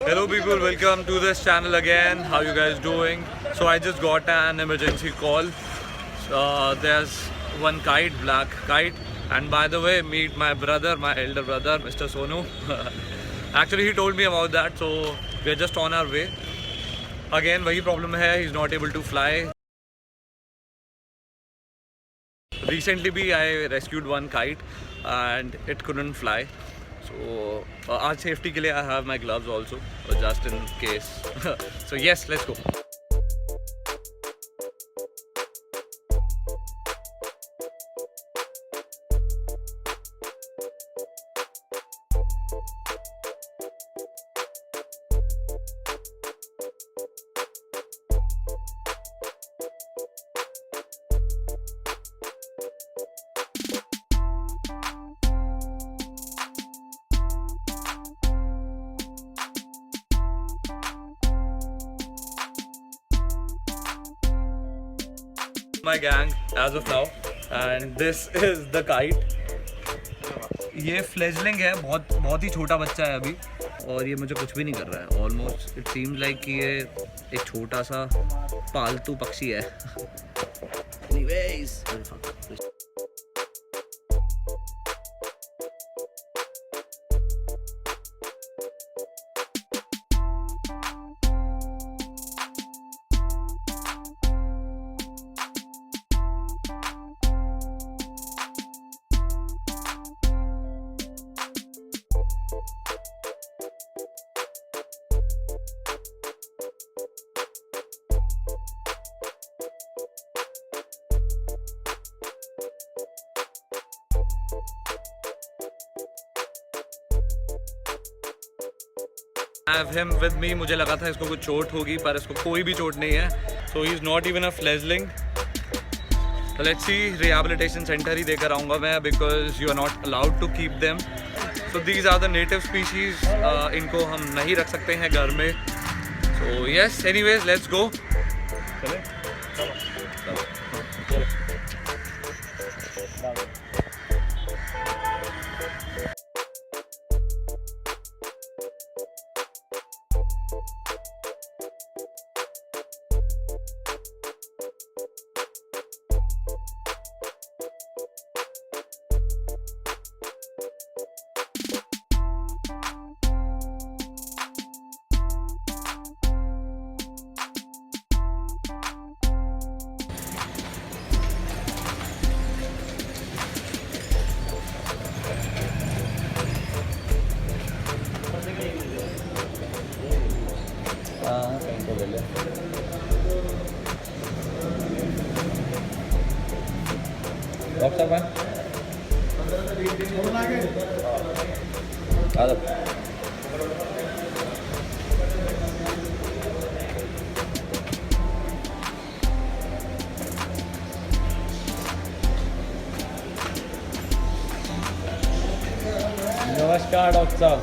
Hello people, welcome to this channel again. How you guys doing? So I just got an emergency call. There's one kite, black kite, and by the way, meet my brother, my elder brother, Mr. Sonu. Actually, he told me about that, so we're just on our way. Again, वही problem है, he's not able to fly. Recently, I rescued one kite, and it couldn't fly. So आज safety के लिए I have my gloves also, just in case. So yes, let's go. My gang as of now, and this is the kite. ये fledgling है, बहुत ही छोटा बच्चा है अभी, और ये मुझे कुछ भी नहीं कर रहा है. ऑलमोस्ट इट सीम्स लाइक कि ये एक छोटा सा पालतू पक्षी है. Anyways, I have him with me. मुझे लगा था इसको कुछ चोट होगी, पर इसको कोई भी चोट नहीं है. So he is not even a fledgling. So let's see, rehabilitation center ही देकर आऊँगा मैं, because you are not allowed to keep them. So these are the native species. इनको हम नहीं रख सकते हैं घर में. So yes, anyways, let's go. चले? डॉक्टर साहब नमस्कार डॉक्टर साहब.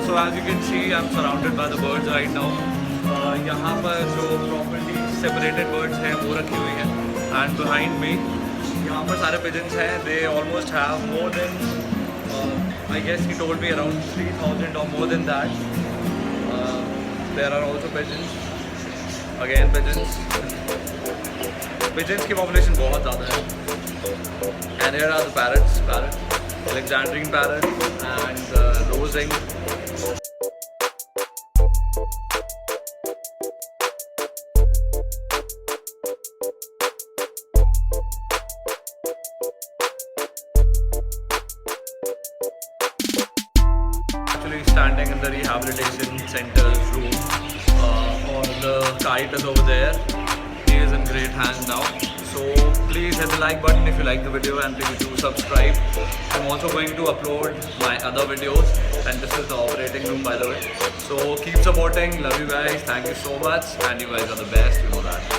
So as you can see, I'm surrounded by the birds right now. यहाँ पर जो properly separated birds हैं वो रखी हुई हैं, and behind me यहाँ पर सारे pigeons हैं. They almost have more than I guess he told me around 3,000 or more than that. There are also pigeons. Again pigeons. Pigeons की population बहुत ज़्यादा है. And here are the parrots. Alexandrine parrot and rosing. Actually standing in the rehabilitation center's room. Or the Kite is over there. He is in great hands now. So please hit the like button if you like the video, and please do subscribe. I'm also going to upload my other videos, and this is the operating room by the way. So keep supporting. Love you guys. Thank you so much, and you guys are the best. You know that.